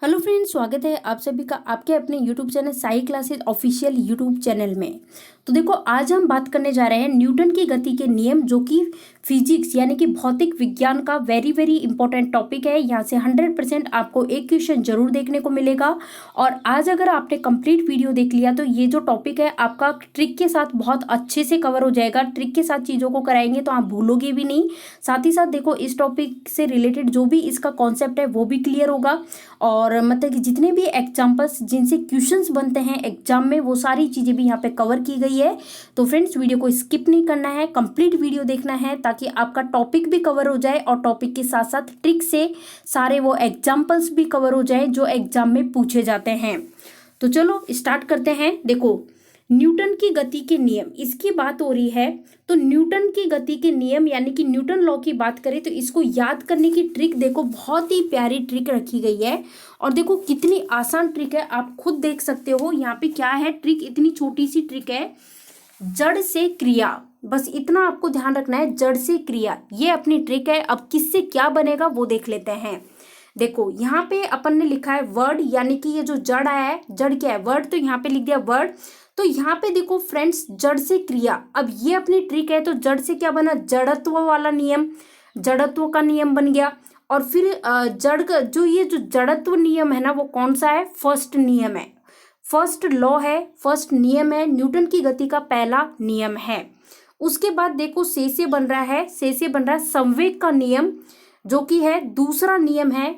Hello friends, स्वागत है आप सभी का आपके अपने YouTube channel Sai classes official YouTube channel में। तो देखो, आज हम बात करने जा रहे हैं न्यूटन की गति के नियम, जो कि फिजिक्स यानी कि भौतिक विज्ञान का वेरी वेरी इंपॉर्टेंट टॉपिक है। यहाँ से 100% आपको एक क्वेश्चन जरूर देखने को मिलेगा। और आज अगर आपने कंप्लीट वीडियो देख लिया तो ये जो टॉपिक है आपका ट्रिक के साथ बहुत अच्छे से कवर हो जाएगा। ट्रिक के साथ चीज़ों को कराएंगे तो आप भूलोगे भी नहीं। साथ ही साथ देखो, इस टॉपिक से रिलेटेड जो भी इसका कॉन्सेप्ट है वो भी क्लियर होगा। और मतलब कि जितने भी एग्जाम्पल्स जिनसे क्वेश्चंस बनते हैं एग्जाम में, वो सारी चीज़ें भी यहाँ पे कवर की गई है। तो फ्रेंड्स, वीडियो को स्किप नहीं करना है, कंप्लीट वीडियो देखना है ताकि आपका टॉपिक भी कवर हो जाए और टॉपिक के साथ साथ ट्रिक से सारे वो एग्जाम्पल्स भी कवर हो जाए जो एग्जाम में पूछे जाते हैं। तो चलो स्टार्ट करते हैं। देखो, न्यूटन की गति के नियम, इसकी बात हो रही है। तो न्यूटन की गति के नियम यानी कि न्यूटन लॉ की बात करें तो इसको याद करने की ट्रिक देखो, बहुत ही प्यारी ट्रिक रखी गई है। और देखो कितनी आसान ट्रिक है, आप खुद देख सकते हो। यहाँ पे क्या है, ट्रिक इतनी छोटी सी ट्रिक है। जड़ से क्रिया, बस इतना आपको ध्यान रखना है, जड़ से क्रिया, ये अपनी ट्रिक है। अब किससे क्या बनेगा वो देख लेते हैं। देखो, यहाँ पे अपन ने लिखा है वर्ड, यानी कि ये जो जड़ आया है, जड़ क्या है, वर्ड, तो यहाँ पे लिख दिया वर्ड। तो यहाँ पे देखो फ्रेंड्स, जड़ से क्रिया, अब ये अपनी ट्रिक है। तो जड़ से क्या बना, जड़त्व वाला नियम, जड़त्व का नियम बन गया। और फिर जड़ का जो ये जो जड़त्व नियम है ना, वो कौन सा है, फर्स्ट नियम है, फर्स्ट लॉ है, फर्स्ट नियम है, न्यूटन की गति का पहला नियम है। उसके बाद देखो से बन रहा है, से बन रहा है संवेग का नियम, जो कि है दूसरा नियम है।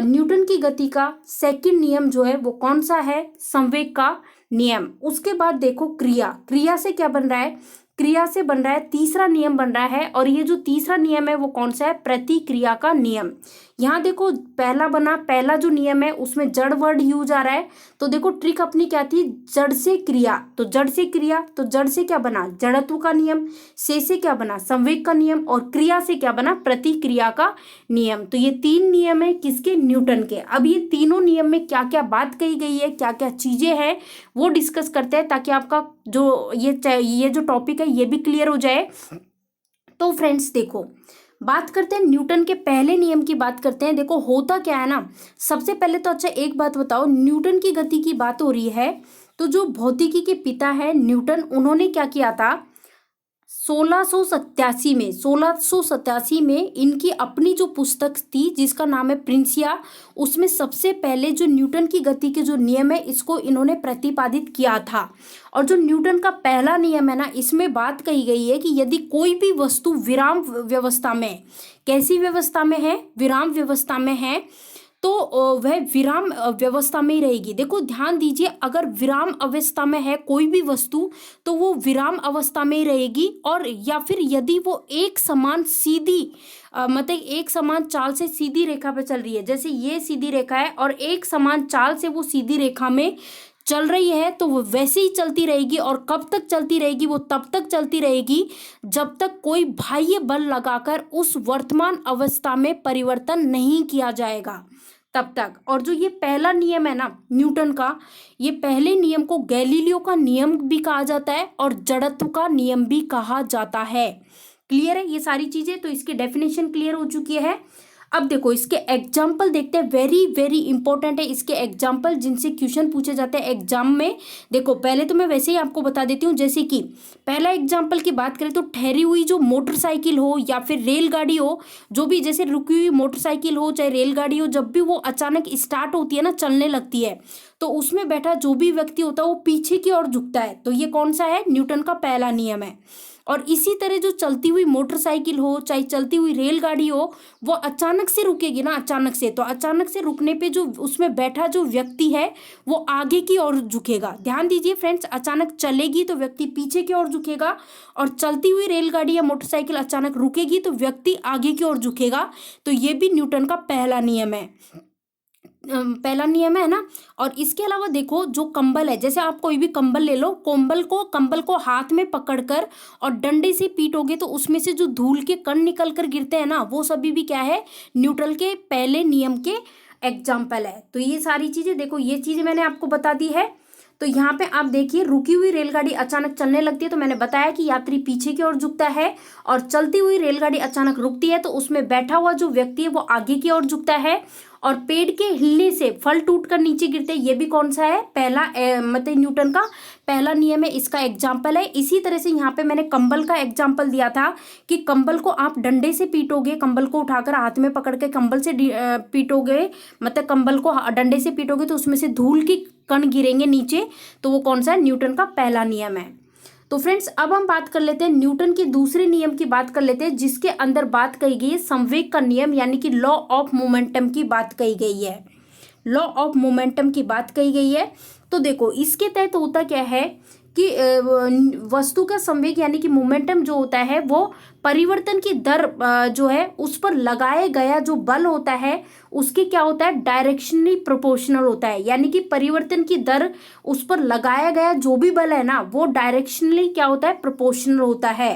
न्यूटन की गति का सेकंड नियम जो है वो कौन सा है, संवेग का नियम। उसके बाद देखो क्रिया, क्रिया से क्या बन रहा है, क्रिया से बन रहा है तीसरा नियम बन रहा है। और ये जो तीसरा नियम है वो कौन सा है, प्रतिक्रिया का नियम। यहाँ देखो पहला बना, पहला जो नियम है उसमें जड़ वर्ड यूज आ रहा है। तो देखो ट्रिक अपनी क्या थी, जड़ से क्रिया, तो जड़ से क्रिया, तो जड़ से क्या बना, जड़त्व का नियम, से क्या बना, संवेग का नियम, और क्रिया से क्या बना, प्रतिक्रिया का नियम। तो ये तीन नियम है किसके, न्यूटन के। अब ये तीनों नियम में क्या क्या बात कही गई है, क्या क्या चीजें हैं, वो डिस्कस करते हैं ताकि आपका जो ये जो टॉपिक है ये भी क्लियर हो जाए। तो फ्रेंड्स देखो, बात करते हैं न्यूटन के पहले नियम की, बात करते हैं। देखो होता क्या है ना, सबसे पहले तो अच्छा एक बात बताओ, न्यूटन की गति की बात हो रही है तो जो भौतिकी के पिता है न्यूटन, उन्होंने क्या किया था, 1687 में इनकी अपनी जो पुस्तक थी जिसका नाम है प्रिंसिया, उसमें सबसे पहले जो न्यूटन की गति के जो नियम है इसको इन्होंने प्रतिपादित किया था। और जो न्यूटन का पहला नियम है ना, इसमें बात कही गई है कि यदि कोई भी वस्तु विराम व्यवस्था में, कैसी व्यवस्था में है, विराम व्यवस्था में है, तो वह विराम व्यवस्था में ही रहेगी। देखो ध्यान दीजिए, अगर विराम अवस्था में है कोई भी वस्तु तो वो विराम अवस्था में ही रहेगी। और या फिर यदि वो एक समान सीधी मतलब एक समान चाल से सीधी रेखा पे चल रही है, जैसे ये सीधी रेखा है और एक समान चाल से वो सीधी रेखा में चल रही है, तो वो वैसे ही चलती रहेगी। और कब तक चलती रहेगी, वो तब तक चलती रहेगी जब तक कोई बाह्य बल लगाकर उस वर्तमान अवस्था में परिवर्तन नहीं किया जाएगा, तब तक। और जो ये पहला नियम है ना न्यूटन का, ये पहले नियम को गैलीलियो का नियम भी कहा जाता है और जड़त्व का नियम भी कहा जाता है। क्लियर है ये सारी चीजें, तो इसकी डेफिनेशन क्लियर हो चुकी है। अब देखो इसके एग्जाम्पल देखते हैं, वेरी वेरी इंपॉर्टेंट है इसके एग्जाम्पल जिनसे क्वेश्चन पूछे जाते हैं एग्जाम में। देखो पहले तो मैं वैसे ही आपको बता देती हूँ, जैसे कि पहला एग्जाम्पल की बात करें तो ठहरी हुई जो मोटरसाइकिल हो या फिर रेलगाड़ी हो, जो भी जैसे रुकी हुई मोटरसाइकिल हो चाहे रेलगाड़ी हो, जब भी वो अचानक स्टार्ट होती है ना, चलने लगती है, तो उसमें बैठा जो भी व्यक्ति होता है वो पीछे की ओर झुकता है। तो ये कौन सा है, न्यूटन का पहला नियम है। और इसी तरह जो चलती हुई मोटरसाइकिल हो चाहे चलती हुई रेलगाड़ी हो, वो अचानक से रुकेगी ना, अचानक से, तो अचानक से रुकने पे जो उसमें बैठा जो व्यक्ति है वो आगे की ओर झुकेगा। ध्यान दीजिए फ्रेंड्स, अचानक चलेगी तो व्यक्ति पीछे की ओर झुकेगा, और चलती हुई रेलगाड़ी या मोटरसाइकिल अचानक रुकेगी तो व्यक्ति आगे की ओर झुकेगा। तो ये भी न्यूटन का पहला नियम है, पहला नियम है ना। और इसके अलावा देखो जो कंबल है, जैसे आप कोई भी कंबल ले लो, कंबल को हाथ में पकड़कर और डंडे से पीटोगे तो उसमें से जो धूल के कण निकल कर गिरते हैं ना, वो सभी भी क्या है, न्यूटन के पहले नियम के एग्जाम्पल है। तो ये सारी चीजें देखो, ये चीजें मैंने आपको बता दी है। तो यहाँ पे आप देखिए रुकी हुई रेलगाड़ी अचानक चलने लगती है तो मैंने बताया कि यात्री पीछे की ओर झुकता है, और चलती हुई रेलगाड़ी अचानक रुकती है तो उसमें बैठा हुआ जो व्यक्ति है वो आगे की ओर झुकता है, और पेड़ के हिलने से फल टूटकर नीचे गिरते हैं। ये भी कौन सा है, पहला मतलब न्यूटन का पहला नियम है, इसका एग्जाम्पल है। इसी तरह से यहाँ पे मैंने कंबल का एग्जाम्पल दिया था कि कंबल को आप डंडे से पीटोगे, कंबल को उठाकर हाथ में पकड़ के कंबल से पीटोगे, मतलब कंबल को डंडे से पीटोगे तो उसमें से धूल की कण गिरेंगे नीचे, तो वो कौन सा है, न्यूटन का पहला नियम है। तो फ्रेंड्स अब हम बात कर लेते हैं न्यूटन के दूसरे नियम की बात कर लेते हैं, जिसके अंदर बात कही गई है संवेग का नियम, यानी कि लॉ ऑफ मोमेंटम की बात कही गई है। लॉ ऑफ मोमेंटम की बात कही गई है। तो देखो इसके तहत होता क्या है कि वस्तु का संवेग यानी कि मोमेंटम जो होता है वो परिवर्तन की दर जो है उस पर लगाया गया जो बल होता है उसके क्या होता है, डायरेक्शनली प्रोपोर्शनल होता है। यानी कि परिवर्तन की दर उस पर लगाया गया जो भी बल है ना वो डायरेक्शनली क्या होता है, प्रोपोर्शनल होता है,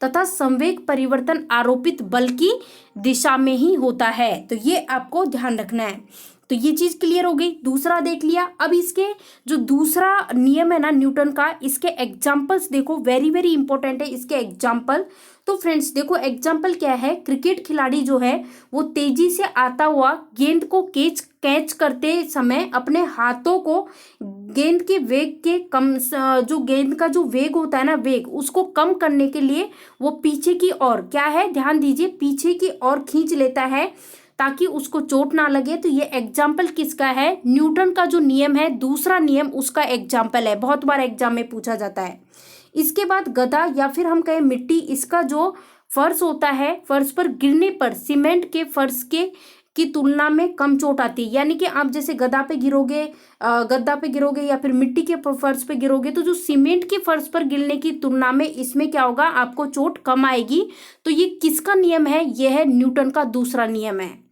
तथा संवेग परिवर्तन आरोपित बल की दिशा में ही होता है। तो ये आपको ध्यान रखना है। तो ये चीज क्लियर हो गई। दूसरा देख लिया। अब इसके जो दूसरा नियम है ना न्यूटन का, इसके एग्जाम्पल्स देखो, वेरी वेरी इंपॉर्टेंट है इसके एग्जाम्पल। तो फ्रेंड्स देखो एग्जाम्पल क्या है, क्रिकेट खिलाड़ी जो है वो तेजी से आता हुआ गेंद को कैच करते समय अपने हाथों को गेंद के वेग के कम, जो गेंद का जो वेग होता है ना वेग, उसको कम करने के लिए वो पीछे की ओर क्या है, ध्यान दीजिए, पीछे की ओर खींच लेता है ताकि उसको चोट ना लगे। तो ये एग्जाम्पल किसका है, न्यूटन का जो नियम है दूसरा नियम उसका एग्जाम्पल है, बहुत बार एग्जाम में पूछा जाता है। इसके बाद गदा या फिर हम कहें मिट्टी, इसका जो फर्श होता है फर्श पर गिरने पर सीमेंट के फर्श के की तुलना में कम चोट आती है। यानी कि आप जैसे गद्दा पे गिरोगे या फिर मिट्टी के फर्श पे गिरोगे तो जो सीमेंट के फर्श पर गिरने की तुलना में इसमें क्या होगा, आपको चोट कम आएगी। तो ये किसका नियम है, यह है न्यूटन का दूसरा नियम है।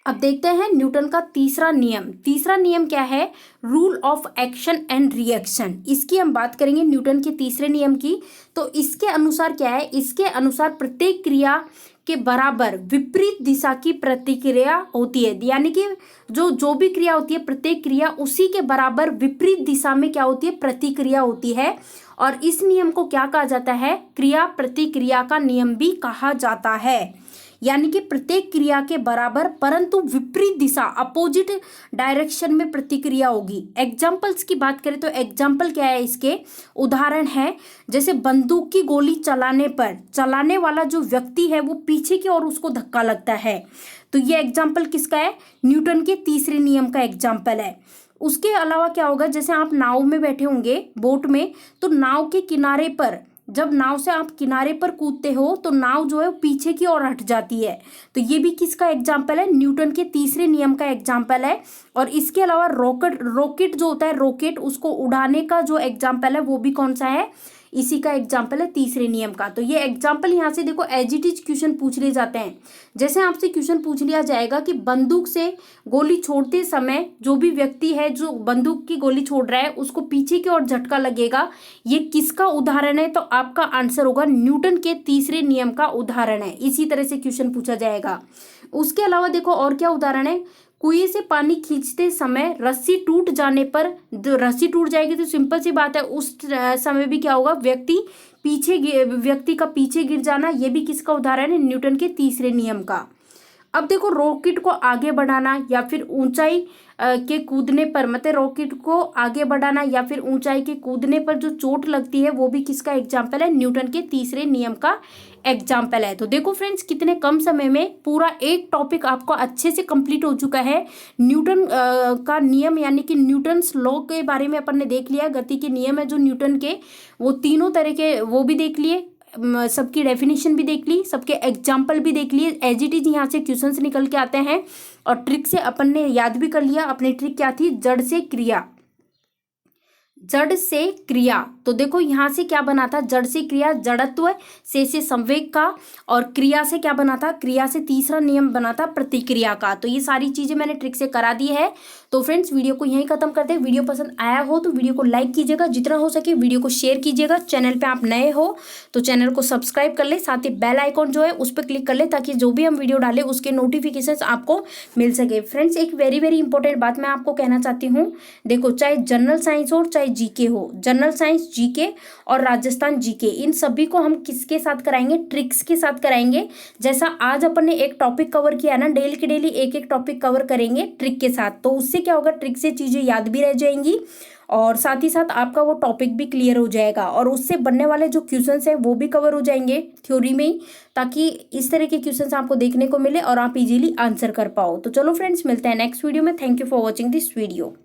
अब देखते हैं न्यूटन का तीसरा नियम। तीसरा नियम क्या है, rule of action and reaction. इसकी हम बात करेंगे न्यूटन के तीसरे नियम की। तो इसके अनुसार क्या है, इसके अनुसार प्रत्येक क्रिया के बराबर विपरीत दिशा की प्रतिक्रिया होती है। यानी कि जो भी क्रिया होती है प्रत्येक क्रिया उसी के बराबर विपरीत दिशा में क्या होती है, प्रतिक्रिया होती है। और इस नियम को क्या कहा जाता है, क्रिया प्रतिक्रिया का नियम भी कहा जाता है। यानी कि प्रत्येक क्रिया के बराबर परंतु विपरीत दिशा, अपोजिट डायरेक्शन में प्रतिक्रिया होगी। एग्जाम्पल्स की बात करें तो एग्जाम्पल क्या है, इसके उदाहरण है जैसे बंदूक की गोली चलाने पर चलाने वाला जो व्यक्ति है वो पीछे की ओर उसको धक्का लगता है। तो ये एग्जाम्पल किसका है, न्यूटन के तीसरे नियम का एग्जाम्पल है। उसके अलावा क्या होगा, जैसे आप नाव में बैठे होंगे बोट में, तो नाव के किनारे पर जब नाव से आप किनारे पर कूदते हो तो नाव जो है वो पीछे की ओर हट जाती है। तो ये भी किसका एग्जाम्पल है, न्यूटन के तीसरे नियम का एग्जाम्पल है। और इसके अलावा रॉकेट जो होता है, रॉकेट उसको उड़ाने का जो एग्जाम्पल है वो भी कौन सा है, इसी का एग्जाम्पल है तीसरे नियम का। तो ये एग्जाम्पल यहाँ से देखो एज इट इज क्वेश्चन पूछ लिए जाते हैं। जैसे आपसे क्वेश्चन पूछ लिया जाएगा कि बंदूक से गोली छोड़ते समय जो भी व्यक्ति है जो बंदूक की गोली छोड़ रहा है उसको पीछे की ओर झटका लगेगा, ये किसका उदाहरण है, तो आपका आंसर होगा न्यूटन के तीसरे नियम का उदाहरण है। इसी तरह से क्वेश्चन पूछा जाएगा। उसके अलावा देखो और क्या उदाहरण है, कुएं से पानी खींचते समय रस्सी टूट जाने पर, रस्सी टूट जाएगी तो सिंपल सी बात है उस समय भी क्या होगा, व्यक्ति का पीछे गिर जाना, ये भी किसका उदाहरण है, न्यूटन के तीसरे नियम का। अब देखो रॉकेट को आगे बढ़ाना या फिर ऊंचाई के कूदने पर, मतलब रॉकेट को आगे बढ़ाना या फिर ऊंचाई के कूदने पर जो चोट लगती है वो भी किसका एग्जाम्पल है, न्यूटन के तीसरे नियम का एग्जाम्पल है। तो देखो फ्रेंड्स कितने कम समय में पूरा एक टॉपिक आपको अच्छे से कंप्लीट हो चुका है। न्यूटन का नियम यानी कि न्यूटन्स लॉ के बारे में अपन ने देख लिया, गति के नियम है जो न्यूटन के, वो तीनों तरह के वो भी देख लिए, सबकी डेफिनेशन भी देख ली, सबके एग्जाम्पल भी देख लिए। एज इट इज यहाँ से क्वेश्चंस निकल के आते हैं और ट्रिक से अपन ने याद भी कर लिया। अपनी ट्रिक क्या थी, जड़ से क्रिया। जड़ से क्रिया, तो देखो यहाँ से क्या बना था, जड़ से क्रिया, जड़त्व से संवेग का, और क्रिया से क्या बना था, क्रिया से तीसरा नियम बना था प्रतिक्रिया का। तो ये सारी चीजें मैंने ट्रिक से करा दी है। तो फ्रेंड्स वीडियो को यहीं खत्म करते हैं। वीडियो पसंद आया हो तो वीडियो को लाइक कीजिएगा, जितना हो सके वीडियो को शेयर कीजिएगा। चैनल पे आप नए हो तो चैनल को सब्सक्राइब कर ले, साथ ही बेल आइकॉन जो है उस पर क्लिक कर ले, ताकि जो भी हम वीडियो डालें उसके नोटिफिकेशन आपको मिल सके। फ्रेंड्स एक वेरी वेरी इंपॉर्टेंट बात मैं आपको कहना चाहती हूँ, देखो चाहे जनरल साइंस हो चाहे जीके हो, जनरल साइंस, जीके और राजस्थान जीके, इन सभी को हम किसके साथ कराएंगे, ट्रिक्स के साथ कराएंगे। जैसा आज अपन ने एक टॉपिक कवर किया ना, डेली के डेली एक एक टॉपिक कवर करेंगे ट्रिक के साथ। तो उससे क्या होगा, ट्रिक से चीजें याद भी रह जाएंगी और साथ ही साथ आपका वो टॉपिक भी क्लियर हो जाएगा, और उससे बनने वाले जो क्वेश्चंस हैं वो भी कवर हो जाएंगे थ्योरी में ही, ताकि इस तरह के क्वेश्चंस आपको देखने को मिले और आप इजीली आंसर कर पाओ। तो चलो फ्रेंड्स मिलते हैं नेक्स्ट वीडियो में। Thank you for watching this video.